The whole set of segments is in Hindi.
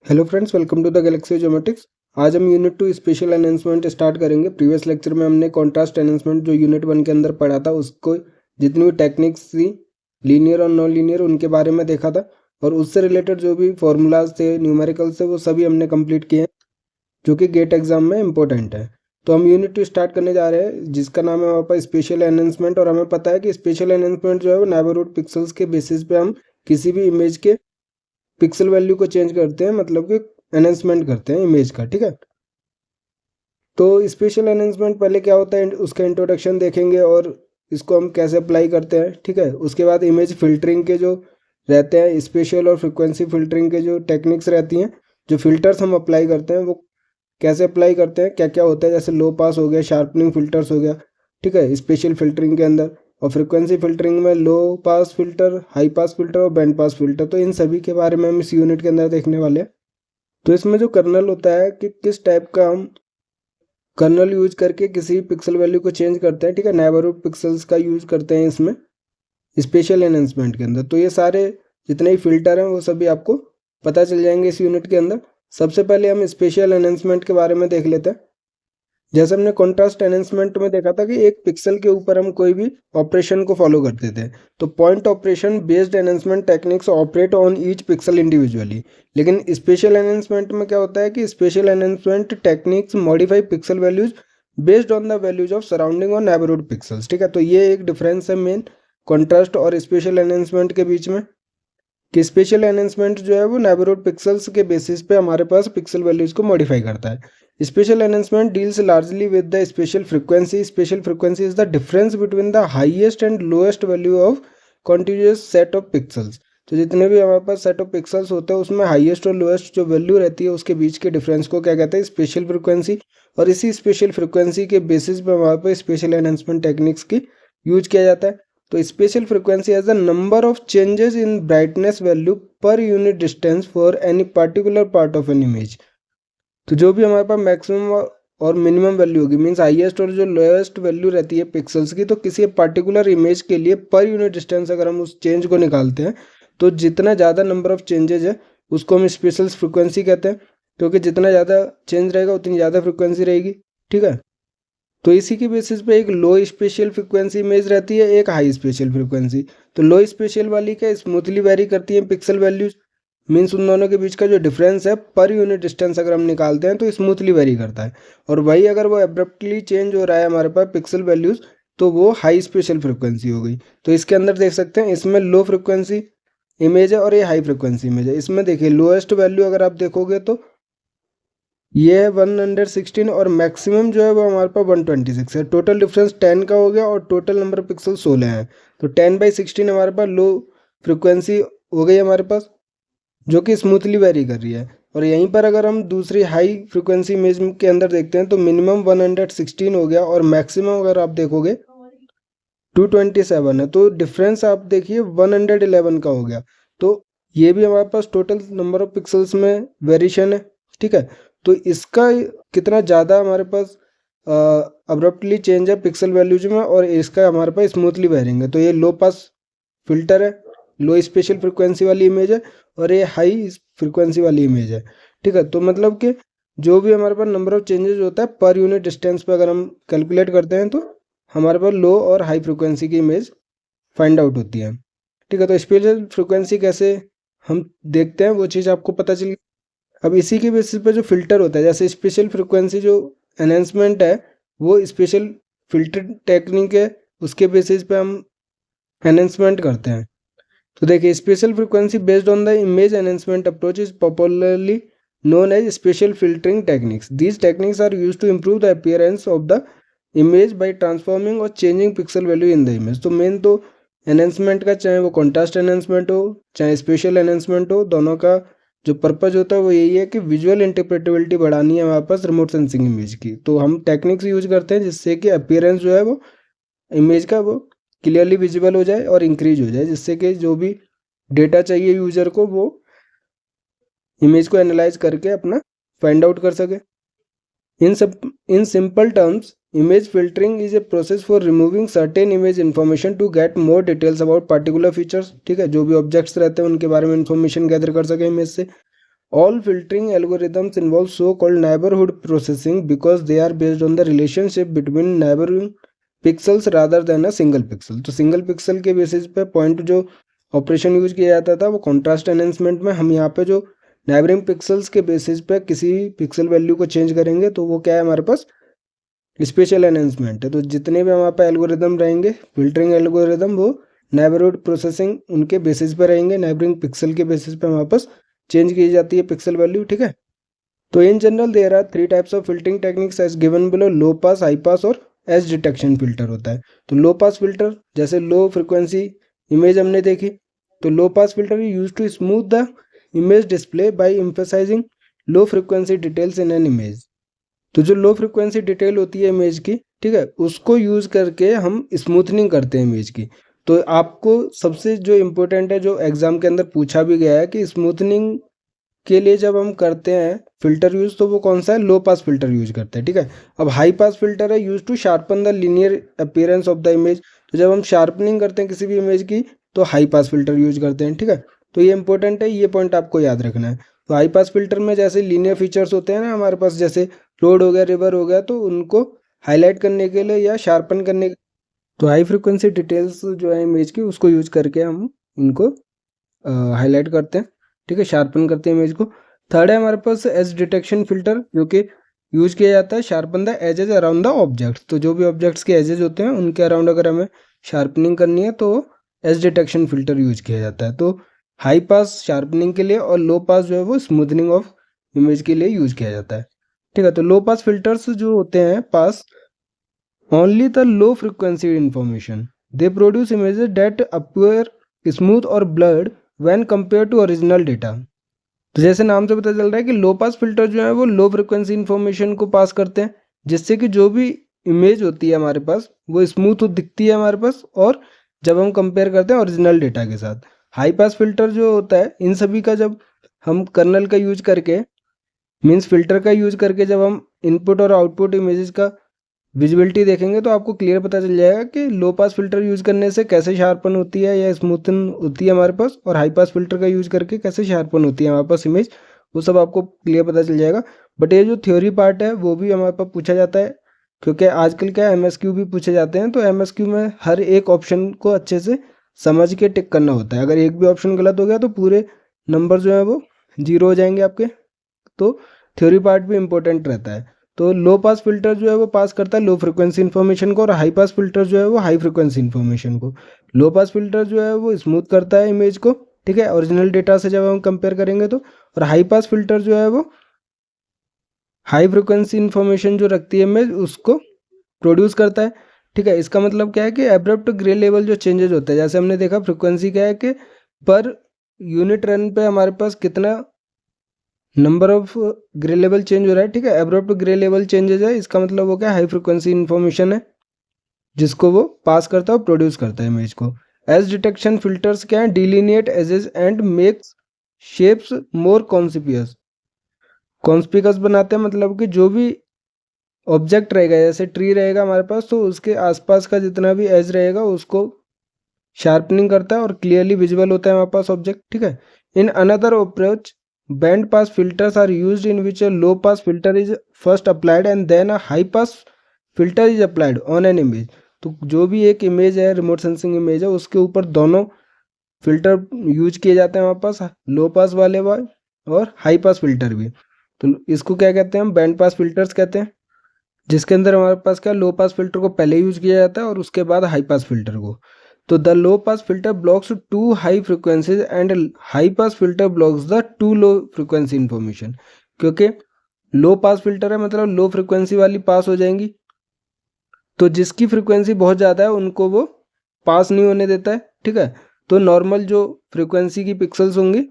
Hello friends, welcome to the galaxy geometrics. आज हम यूनिट 2 स्पेशल एनहांसमेंट स्टार्ट करेंगे। प्रीवियस लेक्चर में हमने कॉन्ट्रास्ट एनहांसमेंट जो यूनिट 1 के अंदर पढ़ा था उसको जितनी भी टेक्निक्स थी लीनियर और नॉन लीनियर उनके बारे में देखा था, और उससे रिलेटेड जो भी फॉर्मूलाज थे, न्यूमेरिकल्स थे, वो सभी हमने कंप्लीट किए हैं जो कि गेट एग्जाम में इंपॉर्टेंट है। तो हम यूनिट 2 स्टार्ट करने जा रहे हैं जिसका नाम है हमारे पास स्पेशल एनहांसमेंट। और हमें पता है कि स्पेशल एनहांसमेंट जो है वो नेबरहुड पिक्सल्स के बेसिस पे हम किसी भी इमेज के पिक्सल वैल्यू को चेंज करते हैं, मतलब कि एनहांसमेंट करते हैं इमेज का। ठीक है, तो स्पेशल एनहांसमेंट पहले क्या होता है उसका इंट्रोडक्शन देखेंगे और इसको हम कैसे अप्लाई करते हैं। ठीक है, उसके बाद इमेज फिल्टरिंग के जो रहते हैं, स्पेशल और फ्रिक्वेंसी फिल्टरिंग के जो टेक्निक्स रहती हैं, जो फिल्टर्स हम अप्लाई करते हैं वो कैसे अप्लाई करते हैं, क्या क्या होता है, जैसे लो पास हो गया, शार्पनिंग फिल्टर्स हो गया। ठीक है, स्पेशल फिल्टरिंग के अंदर। और फ्रिक्वेंसी फिल्टरिंग में low pass filter, high pass filter और बैंड पास फिल्टर। तो इन सभी के बारे में हम इस यूनिट के अंदर देखने वाले हैं। तो इसमें जो कर्नल होता है कि किस टाइप का हम कर्नल यूज करके किसी पिक्सल वैल्यू को चेंज करते हैं। ठीक है, नेबरहुड पिक्सल्स का यूज करते हैं इसमें स्पेशल एनहांसमेंट के अंदर। तो ये सारे जितने ही फिल्टर हैं वो सभी आपको पता चल जाएंगे इस यूनिट के अंदर। सबसे पहले हम स्पेशल एनहांसमेंट के बारे में देख लेते हैं। जैसे हमने कॉन्ट्रास्ट एनहांसमेंट में देखा था कि एक पिक्सल के ऊपर हम कोई भी ऑपरेशन को फॉलो करते थे, तो point operation based enhancement techniques operate on each pixel individually. लेकिन स्पेशल एनहांसमेंट में क्या होता है कि special enhancement techniques modify pixel values based on the values of surrounding और नेबरहुड पिक्सल्स। ठीक है, तो ये एक डिफरेंस है मेन कॉन्ट्रास्ट और स्पेशल एनहांसमेंट के बीच में, कि स्पेशल एनहांसमेंट जो है वो नेबरहुड पिक्सल्स के बेसिस पे हमारे पास पिक्सल वैल्यूज को मॉडिफाई करता है। Special enhancement deals largely with the special frequency. Special frequency is the difference between the highest and lowest value of continuous set of pixels. तो जितने भी हमारे पास सेट ऑफ पिक्सल्स होते हैं उसमें हाईएस्ट और लोएस्ट जो वैल्यू रहती है उसके बीच के डिफरेंस को क्या कहते हैं, स्पेशल फ्रीक्वेंसी। और इसी स्पेशल फ्रीक्वेंसी के बेसिस पे हमारे पास स्पेशल एनहांसमेंट टेक्निक्स की यूज किया जाता है। तो spatial frequency as the number of changes in brightness value per unit distance for any particular part of an image. तो जो भी हमारे पास मैक्सिमम और मिनिमम वैल्यू होगी, मीन्स हाईएस्ट और जो लोएस्ट वैल्यू रहती है पिक्सल्स की, तो किसी पर्टिकुलर इमेज के लिए पर यूनिट डिस्टेंस अगर हम उस चेंज को निकालते हैं तो जितना ज़्यादा नंबर ऑफ चेंजेस है उसको हम स्पेशल फ्रिक्वेंसी कहते हैं, क्योंकि जितना ज़्यादा चेंज रहेगा उतनी ज़्यादा फ्रिक्वेंसी रहेगी। ठीक है, तो इसी के बेसिस पे एक लो स्पेशल फ्रिक्वेंसी इमेज रहती है, एक हाई स्पेशल फ्रिक्वेंसी। तो लो स्पेशल वाली क्या स्मूथली वेरी करती है पिक्सल वैल्यूज, मीन्स उन दोनों के बीच का जो डिफरेंस है पर यूनिट डिस्टेंस अगर हम निकालते हैं तो स्मूथली वेरी करता है। और वही अगर वो एब्रप्टली चेंज हो रहा है हमारे पास पिक्सल वैल्यूज तो वो हाई स्पेशल फ्रिक्वेंसी हो गई। तो इसके अंदर देख सकते हैं इसमें लो फ्रिक्वेंसी इमेज है और ये हाई फ्रिक्वेंसी इमेज है। इसमें देखिए लोएस्ट वैल्यू अगर आप देखोगे तो ये है 116 और मैक्सिमम जो है वो हमारे पास 126 है। टोटल डिफरेंस 10 का हो गया और टोटल नंबर ऑफ पिक्सल 16 हैं। तो 10/16 हमारे पास लो फ्रिक्वेंसी हो गई हमारे पास, जो कि स्मूथली वेरी कर रही है। और यहीं पर अगर हम दूसरी हाई फ्रिक्वेंसी इमेज के अंदर देखते हैं तो मिनिमम 116 हो गया और मैक्सिमम अगर आप देखोगे 227 है। तो डिफरेंस आप देखिए 111 का हो गया। तो ये भी हमारे पास टोटल नंबर ऑफ पिक्सल्स में वेरिएशन है। ठीक है, तो इसका कितना ज़्यादा हमारे पास अब्रप्टली चेंज है पिक्सल वैल्यूज में और इसका हमारे पास स्मूथली वेरिंग है। तो ये लो पास फिल्टर है, लो स्पेशल फ्रिक्वेंसी वाली इमेज है, और ये हाई फ्रिक्वेंसी वाली इमेज है। ठीक है, तो मतलब कि जो भी हमारे पास नंबर ऑफ चेंजेस होता है पर यूनिट डिस्टेंस पे अगर हम कैलकुलेट करते हैं तो हमारे पास लो और हाई फ्रिक्वेंसी की इमेज फाइंड आउट होती है। ठीक है, तो स्पेशल फ्रिक्वेंसी कैसे हम देखते हैं वो चीज़ आपको पता चली। अब इसी के बेसिस पे जो फिल्टर होता है, जैसे स्पेशल फ्रिक्वेंसी जो एनहेंसमेंट है वो स्पेशल फिल्टर टेक्निक है, उसके बेसिस पे हम एनहेंसमेंट करते हैं। तो देखिए special frequency based on the image enhancement approach is popularly known as special filtering techniques. These techniques are used to improve the appearance of the image by transforming or changing pixel value in the image. तो मेन तो एनहेंसमेंट का, चाहे वो कॉन्ट्रास्ट एनहेंसमेंट हो चाहे स्पेशल एनहेंसमेंट हो, दोनों का जो पर्पज होता है वो यही है कि विजुअल इंटरप्रेटेबिलिटी बढ़ानी है हमारे पास रिमोट सेंसिंग इमेज की। तो हम टेक्निक्स यूज करते हैं जिससे कि अपीयरेंस जो है वो इमेज का वो क्लियरली विजिबल हो जाए और इंक्रीज हो जाए, जिससे कि जो भी डेटा चाहिए यूजर को वो इमेज को एनालाइज करके अपना फाइंड आउट कर सके। In simple terms image filtering is a process for removing certain image information to get more details about particular features. ठीक है, जो भी ऑब्जेक्ट्स रहते हैं उनके बारे में इन्फॉर्मेशन गैदर कर सके इमेज से। All filtering algorithms involve so-called neighborhood processing because they are based on the relationship between neighboring pixels rather than a single pixel. तो सिंगल पिक्सल के बेसिस पे पॉइंट जो ऑपरेशन यूज किया जाता था वो कॉन्ट्रास्ट एनहेंसमेंट में हम यहाँ पे जो नाइबरिंग पिक्सल्स के बेसिस पे किसी पिक्सल वैल्यू को चेंज करेंगे तो वो क्या है हमारे पास स्पेशल एनहेंसमेंट है। तो जितने भी हमारे पास एल्गोरिदम रहेंगे फिल्टरिंग एल्गोरिदम वो नेबरहुड प्रोसेसिंग उनके बेसिस पे रहेंगे, नेबरिंग पिक्सल के बेसिस पे हमारे पास चेंज की जाती है पिक्सल वैल्यू, ठीक है। तो in general there are 3 types of filtering techniques as given below, low pass, high pass और एज डिटेक्शन फिल्टर होता है। तो लो पास फिल्टर जैसे लो फ्रिक्वेंसी इमेज हमने देखी, तो low pass filter use to smooth the image display by emphasizing low frequency details in an image. तो जो लो फ्रिक्वेंसी डिटेल होती है इमेज की, ठीक है, उसको यूज करके हम स्मूथनिंग करते हैं इमेज की। तो आपको सबसे जो इम्पोर्टेंट है जो एग्जाम के अंदर पूछा भी गया है कि स्मूथनिंग के लिए जब हम करते हैं फिल्टर यूज तो वो कौन सा है, लो पास फिल्टर यूज करते हैं, ठीक है। अब हाई पास फिल्टर है use to sharpen the linear appearance of the image. तो जब हम शार्पनिंग करते हैं किसी भी इमेज की तो हाई पास फिल्टर यूज करते हैं, ठीक है। तो ये इंपॉर्टेंट है, ये पॉइंट आपको याद रखना है। तो हाई पास फिल्टर में जैसे लीनियर फीचर्स होते हैं ना हमारे पास, जैसे रोड हो गया, रिवर हो गया, तो उनको हाईलाइट करने के लिए या शार्पन करने, तो हाई फ्रिक्वेंसी डिटेल्स जो है इमेज की उसको यूज करके हम इनको हाईलाइट करते हैं, ठीक है, शार्पन करते हैं इमेज को। थर्ड है हमारे पास एज डिटेक्शन फिल्टर, जो कि यूज किया जाता है sharpen the edges around the object. तो जो भी ऑब्जेक्ट्स के एजेस होते हैं उनके अराउंड अगर हमें शार्पनिंग करनी है तो एज डिटेक्शन फिल्टर यूज किया जाता है। तो हाई पास शार्पनिंग के लिए और लो पास जो है वो स्मूथनिंग ऑफ इमेज के लिए यूज किया जाता है, ठीक है। तो लो पास फिल्टर्स जो होते हैं पास only the low frequency information, they produce images that appear smooth or blurred when compared to original data। तो जैसे नाम से पता चल रहा है कि लो पास फिल्टर जो है वो लो फ्रिक्वेंसी इन्फॉर्मेशन को पास करते हैं जिससे कि जो भी इमेज होती है हमारे पास वो स्मूथ दिखती है हमारे पास, और जब हम कंपेयर करते हैं ओरिजिनल डेटा के साथ। हाई पास फिल्टर जो होता है इन सभी का जब हम कर्नल का यूज करके मीन्स फिल्टर का यूज करके जब हम इनपुट और आउटपुट इमेजेस का विजिबिलिटी देखेंगे तो आपको क्लियर पता चल जाएगा कि लो पास फिल्टर यूज करने से कैसे शार्पन होती है या स्मूथन होती है हमारे पास, और हाई पास फिल्टर का यूज करके कैसे शार्पन होती है हमारे पास इमेज, वो सब आपको क्लियर पता चल जाएगा। बट ये जो थ्योरी पार्ट है वो भी हमारे पास पूछा जाता है, क्योंकि आजकल क्या एमएसक्यू भी पूछे जाते हैं। तो एमएसक्यू में हर एक ऑप्शन को अच्छे से समझ के टिक करना होता है। अगर एक भी ऑप्शन गलत हो गया तो पूरे नंबर जो है वो 0 हो जाएंगे आपके। तो थ्योरी पार्ट भी इंपॉर्टेंट रहता है। तो लो पास फिल्टर जो है वो पास करता है लो फ्रिक्वेंसी इन्फॉर्मेशन को, और हाई पास फिल्टर जो है वो हाई फ्रिक्वेंसी इन्फॉर्मेशन को। लो पास फिल्टर जो है वो स्मूथ करता है इमेज को, ठीक है, ओरिजिनल डेटा से जब हम कंपेयर करेंगे तो। और हाई पास फिल्टर जो है वो हाई फ्रिक्वेंसी इन्फॉर्मेशन जो रखती है इमेज उसको प्रोड्यूस करता है, ठीक है। इसका मतलब क्या है कि एब्रप्ट ग्रे लेवल जो चेंजेस होते हैं, जैसे हमने देखा फ्रिक्वेंसी क्या है कि पर यूनिट रन पे हमारे पास कितना number of grey level change हो रहा है, ठीक है, एब्रप्ट ग्रे लेवल चेंजेस है। इसका मतलब वो क्या हाई फ्रिक्वेंसी इन्फॉर्मेशन है जिसको वो पास करता है और प्रोड्यूस करता है इमेज को। एज डिटेक्शन फिल्टर्स क्या है, डिलीनिएट ages and makes shapes more conspicuous बनाते हैं, मतलब कि जो भी ऑब्जेक्ट रहेगा जैसे ट्री रहेगा हमारे पास तो उसके आसपास का जितना भी एज रहेगा उसको शार्पनिंग करता है और क्लियरली विजिबल होता है हमारे पास ऑब्जेक्ट, ठीक है। In another approach band pass filters are used in which a low pass filter is first applied and then a high pass filter is applied on an image. तो जो भी एक इमेज है रिमोट सेंसिंग इमेज है उसके ऊपर दोनों फिल्टर यूज किए जाते हैं हमारे पास, लो पास वाले और हाई पास फिल्टर भी। तो इसको क्या कहते हैं हम, बैंड पास फिल्टर्स कहते हैं, जिसके अंदर हमारे पास क्या लो पास फिल्टर को पहले यूज किया जाता है और उसके बाद हाई पास फिल्टर को। तो the low pass filter blocks 2 high frequencies and high pass filter blocks the 2 low frequency information. क्योंकि लो पास फिल्टर है मतलब लो फ्रिक्वेंसी वाली पास हो जाएंगी, तो जिसकी फ्रिक्वेंसी बहुत ज़्यादा है उनको वो पास नहीं होने देता है, ठीक है। तो नॉर्मल जो फ्रिक्वेंसी की पिक्सल्स होंगी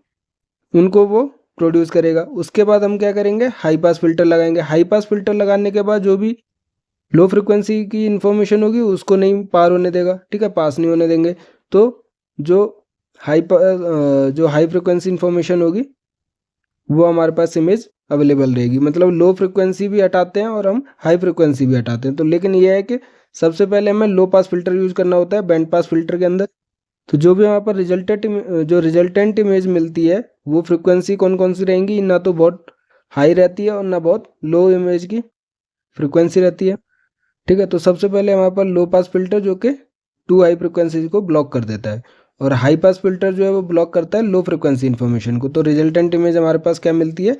उनको वो प्रोड्यूस करेगा। उसके बाद हम क्या करेंगे, हाई पास फिल्टर लगाएंगे। हाई पास फिल्टर लगाने के बाद जो भी लो फ्रिक्वेंसी की इन्फॉर्मेशन होगी उसको नहीं पार होने देगा, ठीक है, पास नहीं होने देंगे। तो जो हाई फ्रिक्वेंसी इन्फॉर्मेशन होगी वो हमारे पास इमेज अवेलेबल रहेगी। मतलब लो फ्रिक्वेंसी भी हटाते हैं और हम हाई फ्रिक्वेंसी भी हटाते हैं। तो लेकिन ये है कि सबसे पहले हमें लो पास फिल्टर यूज करना होता है बैंड पास फिल्टर के अंदर। तो जो भी हमारे पास रिजल्टेंट इमेज मिलती है वो फ्रिक्वेंसी कौन कौन सी रहेंगी, ना तो बहुत हाई रहती है और ना बहुत लो इमेज की फ्रिक्वेंसी रहती है। ठीक है, तो सबसे पहले हमारे पास लो पास फिल्टर जो कि टू हाई फ्रिक्वेंसी को ब्लॉक कर देता है, और हाई पास फिल्टर जो है वो ब्लॉक करता है लो फ्रिक्वेंसी इन्फॉर्मेशन को। तो रिजल्टेंट इमेज हमारे पास क्या मिलती है,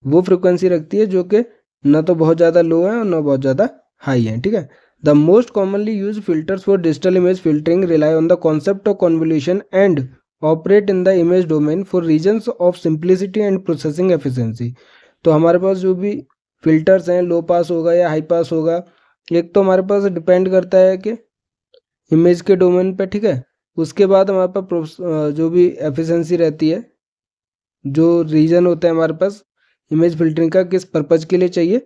वो फ्रिक्वेंसी रखती है जो कि ना तो बहुत ज़्यादा लो है और ना बहुत ज़्यादा हाई है। ठीक है, the most commonly use filters for digital image filtering rely on the concept of convolution and operate in the image domain for reasons of simplicity and processing efficiency. तो हमारे पास जो भी फिल्टर्स हैं, लो पास होगा या हाई पास होगा, एक तो हमारे पास डिपेंड करता है कि इमेज के डोमेन पे। ठीक है, उसके बाद हमारे पास जो भी एफिशिएंसी रहती है, जो रीजन होता है हमारे पास इमेज फिल्टरिंग का किस पर्पज़ के लिए चाहिए,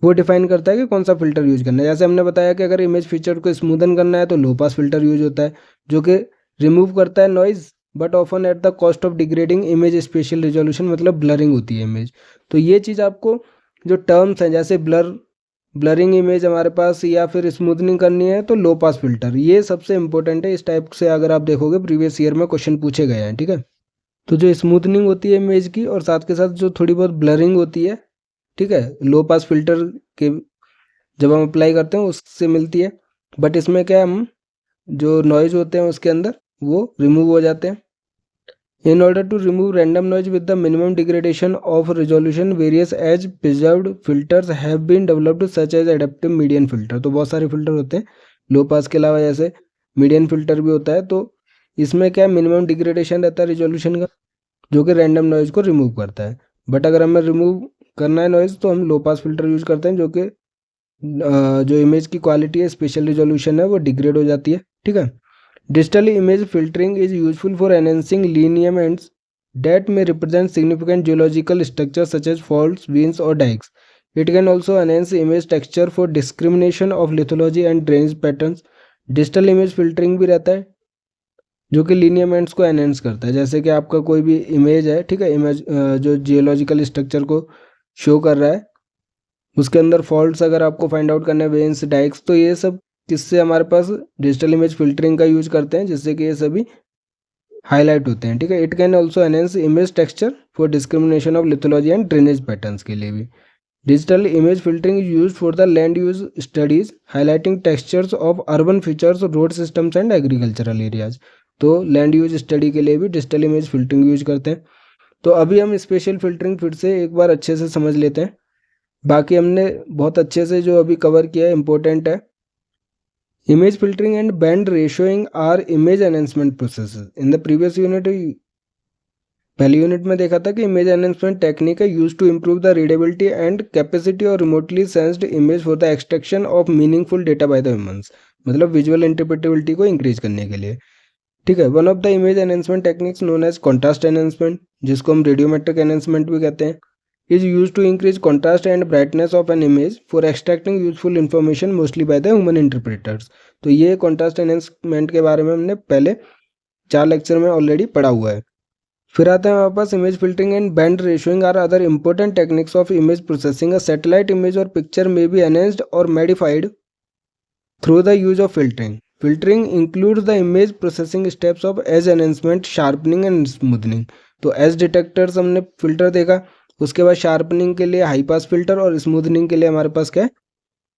वो डिफाइन करता है कि कौन सा फिल्टर यूज करना है। जैसे हमने बताया कि अगर इमेज फीचर को स्मूदन करना है तो लो पास फिल्टर यूज होता है, जो कि रिमूव करता है noise but often at the cost of degrading image special resolution, मतलब ब्लरिंग होती है इमेज। तो ये चीज़ आपको जो टर्म्स हैं, जैसे ब्लरिंग इमेज हमारे पास या फिर स्मूथनिंग करनी है तो लो पास फिल्टर, ये सबसे इंपॉर्टेंट है। इस टाइप से अगर आप देखोगे प्रीवियस ईयर में क्वेश्चन पूछे गए हैं। ठीक है, तो जो स्मूथनिंग होती है इमेज की और साथ के साथ जो थोड़ी बहुत ब्लरिंग होती है, ठीक है, लो पास फिल्टर के जब हम अप्लाई करते हैं उससे मिलती है। बट इसमें क्या है, हम जो नॉइज होते हैं उसके अंदर वो रिमूव हो जाते हैं। In order to remove random noise with the minimum degradation of resolution, various edge preserved filters have been developed such as adaptive median filter। तो बहुत सारे फिल्टर होते हैं लो पास के अलावा, जैसे मीडियन फिल्टर भी होता है। तो इसमें क्या मिनिमम डिग्रेडेशन रहता है रिजोल्यूशन का, जो कि रैंडम नॉइज को रिमूव करता है। बट अगर हमें रिमूव करना है नॉइज तो हम लो पास फिल्टर यूज करते हैं, जो कि जो इमेज की क्वालिटी है, स्पेशल रिजोल्यूशन है, वो डिग्रेड हो जाती है। ठीक है, digital image filtering is useful for enhancing lineaments that may represent significant geological structures such as faults, veins, or dikes. It can also enhance image texture for discrimination of lithology and drainage patterns. Digital image filtering भी रहता है जो कि लिनियमेंट्स को एनहेंस करता है। जैसे कि आपका कोई भी इमेज है, ठीक है, इमेज जो जियोलॉजिकल स्ट्रक्चर को शो कर रहा है, उसके अंदर फॉल्ट्स अगर आपको फाइंड आउट करना है, वेन्स, डाइक्स, तो ये सब किससे हमारे पास डिजिटल इमेज फिल्टरिंग का यूज करते हैं, जिससे कि ये सभी हाईलाइट होते हैं। ठीक है, it can also enhance image texture for discrimination of lithology and drainage patterns के लिए भी। Digital image filtering is use for the land use studies highlighting textures of urban features, road systems and agricultural areas. तो लैंड यूज स्टडी के लिए भी डिजिटल इमेज फिल्टरिंग यूज करते हैं। तो अभी हम स्पेशल फिल्टरिंग फिर से एक बार अच्छे से समझ लेते हैं। बाकी हमने बहुत अच्छे से जो अभी कवर किया है इम्पोर्टेंट है। Image filtering and band ratioing are image enhancement processes. In the previous unit, पहली यूनिट में देखा था कि इमेज एनहेंसमेंट टेक्निक है use to improve the readability and capacity और remotely sensed image for the extraction of meaningful data by the humans, मतलब विजुअल इंटरप्रेटेबिलिटी को इंक्रीज करने के लिए। ठीक है, one of the image enhancement techniques known as contrast enhancement, जिसको हम रेडियोमेट्रिक एनहेंसमेंट भी कहते हैं, is used to increase contrast and brightness of an image for extracting useful information mostly by the human interpreters। तो ये contrast enhancement के बारे में हमने पहले 4 लेक्चर में ऑलरेडी पढ़ा हुआ है। फिर आते हैं हमारे पास image filtering and band ratioing are other important techniques of image processing. A satellite image और पिक्चर में बी एनहेंस्ड और modified through the use of filtering. Filtering includes the image processing steps of edge enhancement, sharpening and smoothening. तो एज डिटेक्टर्स हमने फिल्टर देखा, उसके बाद शार्पनिंग के लिए हाई पास फिल्टर और स्मूथनिंग के लिए हमारे पास क्या है,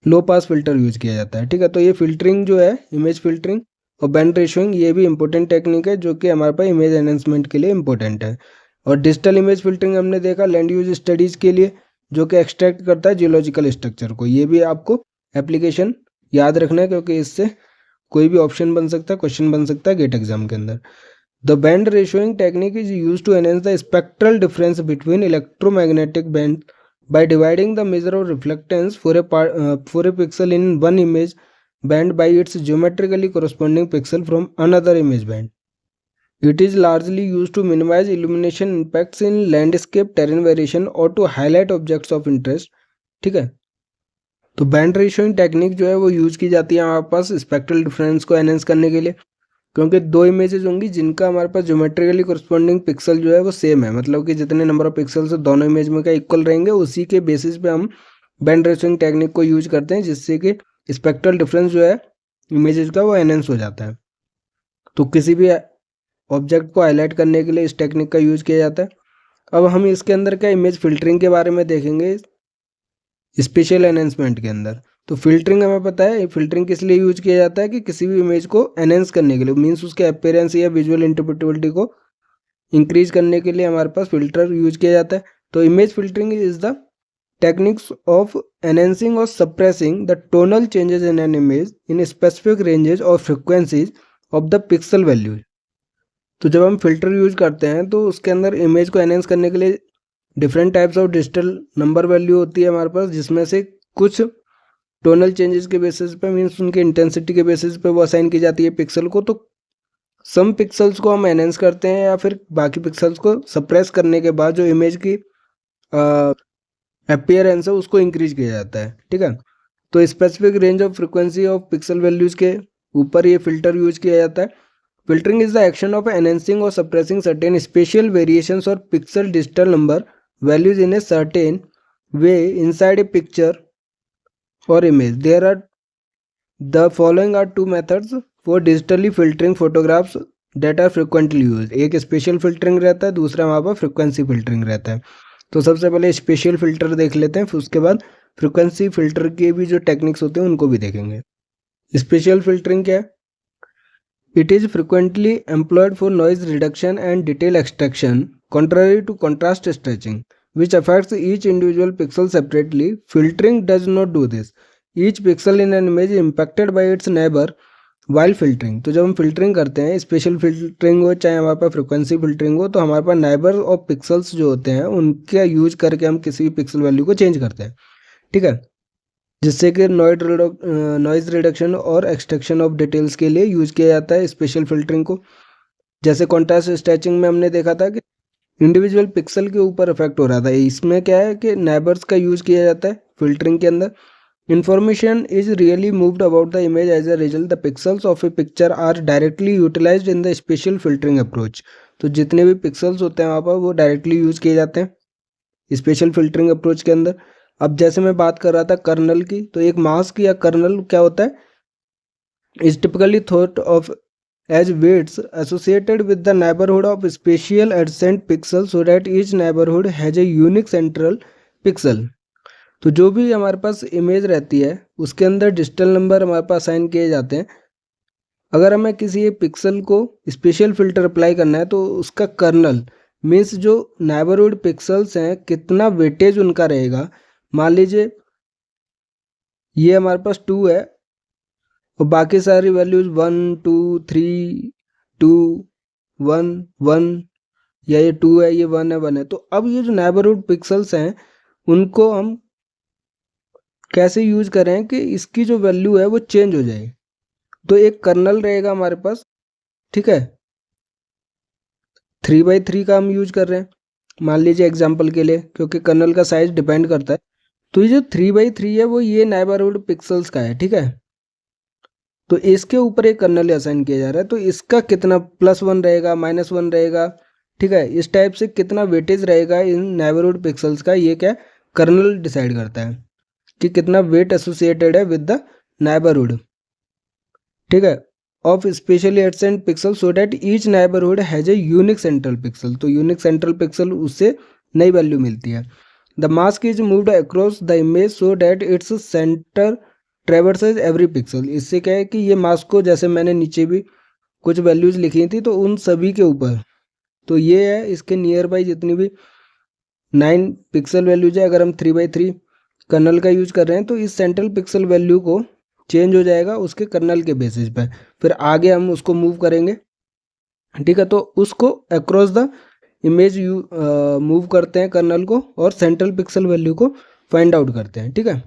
लो पास फिल्टर यूज किया जाता है। ठीक है, तो ये फिल्टरिंग जो है, इमेज फिल्टरिंग और बैंड रेशियोइंग, ये भी इंपॉर्टेंट टेक्निक है जो कि हमारे पास इमेज एनहेंसमेंट के लिए इंपॉर्टेंट है। और डिजिटल इमेज फिल्टरिंग हमने देखा लैंड यूज स्टडीज़ के लिए, जो कि एक्सट्रैक्ट करता है जियोलॉजिकल स्ट्रक्चर को। ये भी आपको एप्लीकेशन याद रखना है, क्योंकि इससे कोई भी ऑप्शन बन सकता है, क्वेश्चन बन सकता है गेट एग्जाम के अंदर। The band ratioing technique is used to enhance the spectral difference between electromagnetic band by dividing the measure of reflectance for a pixel in one image band by its geometrically corresponding pixel from another image band. It is largely used to minimize illumination impacts in landscape terrain variation or to highlight objects of interest। ठीक है, तो बैंड रेशियोइंग टेक्निक जो है वो यूज की जाती है हमारे पास स्पेक्ट्रल डिफरेंस को एनहेंस करने के लिए, क्योंकि दो इमेजेस होंगी जिनका हमारे पास ज्योमेट्रिकली कोरस्पॉन्डिंग पिक्सल जो है वो सेम है, मतलब कि जितने नंबर ऑफ पिक्सल्स दोनों इमेज में का इक्वल रहेंगे, उसी के बेसिस पे हम बैंड रेशियोइंग टेक्निक को यूज करते हैं, जिससे कि स्पेक्ट्रल डिफरेंस जो है इमेजेस का वो एनहेंस हो जाता है। तो किसी भी ऑब्जेक्ट को हाईलाइट करने के लिए इस टेक्निक का यूज किया जाता है। अब हम इसके अंदर क्या इमेज फिल्टरिंग के बारे में देखेंगे स्पेशल एनहेंसमेंट के अंदर। तो फिल्टरिंग हमें पता है, फिल्टरिंग किस लिए यूज किया जाता है कि किसी भी इमेज को एनहेंस करने के लिए, मीन्स उसके अपीयरेंस या विजुअल इंटरप्रेटेबिलिटी को इंक्रीज करने के लिए हमारे पास फिल्टर यूज किया जाता है। तो image filtering is the techniques of enhancing और suppressing the tonal changes in an image in specific ranges और frequencies of the pixel values. तो जब हम फिल्टर यूज करते हैं तो उसके अंदर इमेज को एनहेंस करने के लिए different types of digital number value होती है हमारे पास, जिसमें से कुछ टोनल चेंजेस के बेसिस पे, मीन्स उनके इंटेंसिटी के बेसिस पे वो असाइन की जाती है पिक्सल को। तो सम पिक्सल्स को हम एनहेंस करते हैं या फिर बाकी पिक्सल्स को सप्रेस करने के बाद जो इमेज की अपीयरेंस है उसको इंक्रीज किया जाता है, ठीक है। तो specific range of frequency of pixel values के ऊपर ये फिल्टर यूज किया जाता है। Filtering is the action of enhancing और सप्रेसिंग सर्टेन स्पेशल वेरिएशंस और pixel digital number values in a certain way inside a picture or image. There are the following are two methods for digitally filtering photographs that are frequently used. एक स्पेशल फिल्टरिंग रहता है, दूसरा वहाँ पर फ्रिक्वेंसी फिल्टरिंग रहता है। तो सबसे पहले स्पेशल फिल्टर देख लेते हैं, फिर उसके बाद फ्रिक्वेंसी फिल्टर के भी जो टेक्निक्स होते हैं उनको भी देखेंगे। स्पेशल फिल्टरिंग क्या है? It is frequently employed for noise reduction and detail extraction, contrary to contrast stretching, which affects each individual pixel separately. Filtering does not do this. Each pixel in an image is impacted by its neighbor while filtering. तो जब हम फिल्टरिंग करते हैं, स्पेशल फिल्टरिंग हो चाहे हमारे पास फ्रिक्वेंसी फिल्टरिंग हो, तो हमारे पास नाइबर और पिक्सल्स जो होते हैं उनका यूज करके हम किसी भी पिक्सल वैल्यू को चेंज करते हैं, ठीक है, जिससे कि नॉइज रिडक्शन और एक्सट्रैक्शन ऑफ डिटेल्स के लिए यूज किया जाता है स्पेशल फिल्टरिंग को। जैसे कॉन्ट्रास्ट स्ट्रेचिंग में हमने देखा था कि इंडिविजुअल पिक्सल के ऊपर इफेक्ट हो रहा था, इसमें क्या है कि नाइबर्स का यूज किया जाता है फिल्टरिंग के अंदर। Information is really moved about the image as a result the pixels of a picture are directly utilized in the spatial filtering approach. तो जितने भी पिक्सल्स होते हैं वहाँ पर वो डायरेक्टली यूज किए जाते हैं स्पेशल फिल्टरिंग अप्रोच के अंदर। अब जैसे मैं बात कर रहा था कर्नल की, तो एक मास्क या कर्नल क्या होता है, is typically thought of as weights associated with the neighbourhood of spatial adjacent pixel so that each neighbourhood has a unique central pixel. तो जो भी हमारे पास इमेज रहती है उसके अंदर डिजिटल नंबर हमारे पास असाइन किए जाते हैं। अगर हमें किसी एक पिक्सल को स्पेशल फिल्टर अप्लाई करना है तो उसका कर्नल मीन्स जो नेबरहुड पिक्सल्स हैं कितना वेटेज उनका रहेगा। मान लीजिए ये हमारे पास 2 है और बाकी सारी वैल्यूज 1 2 3 2 1 1, या ये 2 है, ये 1 है 1 है। तो अब ये जो नेबरहुड पिक्सल्स हैं उनको हम कैसे यूज करें कि इसकी जो वैल्यू है वो चेंज हो जाए। तो एक कर्नल रहेगा हमारे पास, ठीक है, 3/3 का हम यूज कर रहे हैं मान लीजिए एग्जाम्पल के लिए, क्योंकि कर्नल का साइज डिपेंड करता है। तो ये जो 3/3 है वो ये नेबरहुड पिक्सल्स का है, ठीक है। तो इसके ऊपर एक कर्नल असाइन किया जा रहा है, तो इसका कितना +1 रहेगा -1 रहेगा, ठीक है, इस टाइप से कितना वेटेज रहेगा इन नेबरहुड पिक्सल्स का, ये क्या कर्नल डिसाइड करता है कि कितना वेट एसोसिएटेड है विद द नेबरहुड, ठीक है, of spatially adjacent pixel so that each neighbourhood has a unique central pixel. तो यूनिक सेंट्रल पिक्सल उससे नई वैल्यू मिलती है। The mask is moved across the image so that its centre traverses every pixel. इससे क्या है कि ये मास्क को, जैसे मैंने नीचे भी कुछ वैल्यूज लिखी थी, तो उन सभी के ऊपर, तो ये है इसके नियर बाई जितनी भी 9 पिक्सल वैल्यूज है, अगर हम 3/3 कर्नल का यूज कर रहे हैं तो इस सेंट्रल पिक्सल वैल्यू को चेंज हो जाएगा उसके कर्नल के बेसिस पे। फिर आगे हम उसको मूव करेंगे, ठीक है, तो उसको अक्रॉस द इमेज मूव करते हैं कर्नल को और सेंट्रल पिक्सल वैल्यू को फाइंड आउट करते हैं, ठीक है।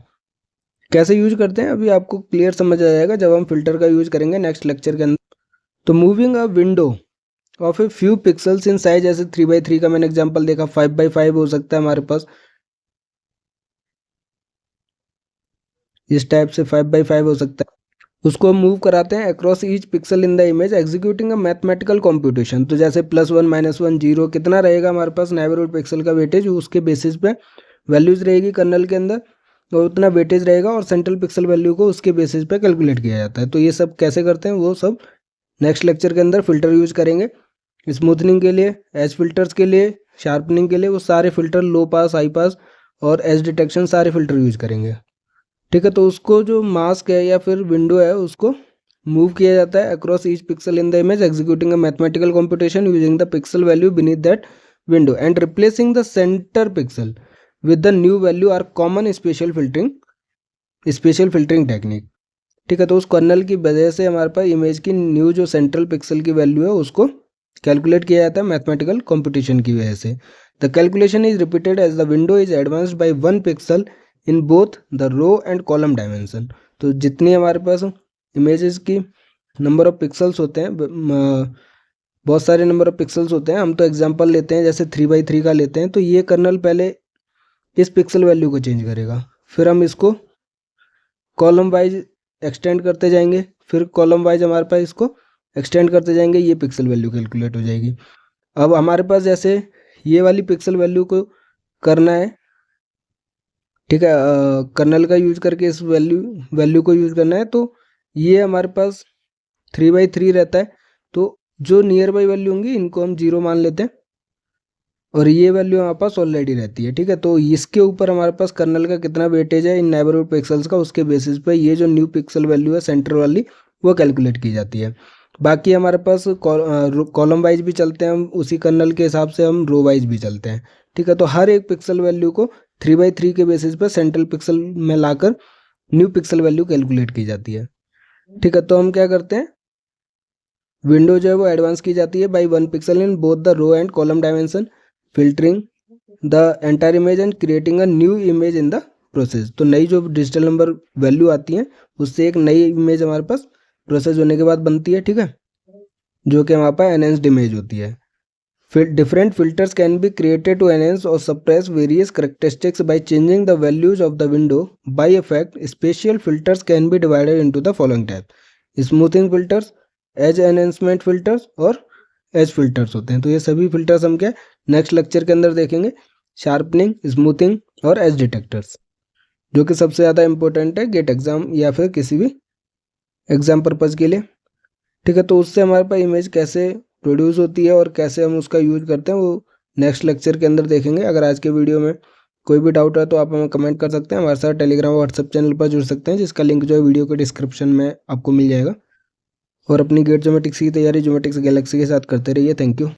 कैसे यूज करते हैं अभी आपको क्लियर समझ आ जाएगा जब हम फिल्टर का यूज करेंगे नेक्स्ट लेक्चर के अंदर। तो moving a window of a few pixels in size, जैसे 3/3 का मैंने एग्जांपल देखा, 5/5 हो सकता है हमारे पास, इस टाइप से 5/5 हो सकता है, उसको हम मूव कराते हैं across each pixel in the image executing a mathematical computation. तो जैसे +1 -1 0 कितना रहेगा हमारे पास नेबरहुड पिक्सल का वेटेज, उसके बेसिस पे वैल्यूज रहेगी कर्नल के अंदर और उतना वेटेज रहेगा और सेंट्रल पिक्सल वैल्यू को उसके बेसिस पे कैलकुलेट किया जाता है। तो ये सब कैसे करते हैं वो सब नेक्स्ट लेक्चर के अंदर फिल्टर यूज करेंगे। स्मूथनिंग के लिए, एज फिल्टर्स के लिए, शार्पनिंग के लिए वो सारे फिल्टर, लो पास, हाई पास और एज डिटेक्शन सारे फिल्टर यूज करेंगे। ठीक है, तो उसको जो मास्क है या फिर विंडो है उसको मूव किया जाता है across each pixel in the image executing a mathematical computation using the pixel value beneath that window and replacing the centre pixel with the new value are common spatial filtering technique. ठीक है, तो उस कर्नल की वजह से हमारे पास इमेज की न्यू जो सेंट्रल पिक्सल की वैल्यू है उसको कैलकुलेट किया जाता है मैथमेटिकल कंप्यूटेशन की वजह से। The calculation is repeated as the window is advanced by 1 pixel in both the row and column dimension. तो जितनी हमारे पास इमेजेस की नंबर ऑफ पिक्सल्स होते हैं, बहुत सारे नंबर ऑफ पिक्सल्स होते हैं, हम तो एग्जांपल लेते हैं जैसे 3x3 का लेते हैं, तो ये कर्नल पहले इस पिक्सल वैल्यू को चेंज करेगा, फिर हम इसको कॉलम वाइज एक्सटेंड करते जाएंगे, फिर कॉलम वाइज हमारे पास इसको एक्सटेंड करते जाएंगे, ये पिक्सल वैल्यू कैलकुलेट हो जाएगी। अब हमारे पास जैसे ये वाली पिक्सल वैल्यू को करना है, ठीक है, कर्नल का यूज करके इस वैल्यू को यूज करना है, तो ये हमारे पास 3x3 रहता है, तो जो नियर बाई वैल्यू होंगी इनको हम 0 मान लेते हैं और ये वैल्यू हमारे पास ऑलरेडी रहती है। ठीक है, तो इसके ऊपर हमारे पास कर्नल का कितना वेटेज है इन नेबरहुड पिक्सल्स का, उसके बेसिस पे ये जो न्यू पिक्सल वैल्यू है सेंटर वाली वो कैलकुलेट की जाती है। बाकी हमारे पास कॉलम वाइज भी चलते हैं हम, उसी कर्नल के हिसाब से हम रो वाइज भी चलते हैं। ठीक है, तो हर एक पिक्सल वैल्यू को 3x3 के बेसिस पे सेंट्रल पिक्सल में लाकर न्यू पिक्सल वैल्यू कैलकुलेट की जाती है। ठीक है, तो हम क्या करते हैं, विंडो जो है वो एडवांस की जाती है by 1 pixel in both the row and column dimension, filtering the entire image and creating a new image in the process. तो नई जो डिजिटल नंबर वैल्यू आती है उससे एक नई इमेज हमारे पास प्रोसेस होने के बाद बनती है। ठीक है, जो कि हमारे पास एनहेंस्ड इमेज होती है। फिर different filters can be created to enhance और suppress various characteristics by changing the values of the window by effect. Spatial filters can be divided into the following type: smoothing filters, edge enhancement filters और एज फिल्टर्स होते हैं। तो ये सभी फिल्टर्स हम क्या नेक्स्ट लेक्चर के अंदर देखेंगे, शार्पनिंग, स्मूथिंग और एज डिटेक्टर्स, जो कि सबसे ज़्यादा इंपॉर्टेंट है गेट एग्जाम या फिर किसी भी एग्जाम पर्पज़ के लिए। ठीक है, तो उससे हमारे पास इमेज कैसे प्रोड्यूस होती है और कैसे हम उसका यूज करते हैं वो नेक्स्ट लेक्चर के अंदर देखेंगे। अगर आज के वीडियो में कोई भी डाउट है तो आप हमें कमेंट कर सकते हैं, हमारे साथ टेलीग्राम और व्हाट्सएप चैनल पर जुड़ सकते हैं, जिसका लिंक जो है वीडियो के डिस्क्रिप्शन में आपको मिल जाएगा। और अपनी गेट ज्योमेट्रिक्स की तैयारी ज्योमेट्रिक्स गैलेक्सी के साथ करते रहिए। Thank you.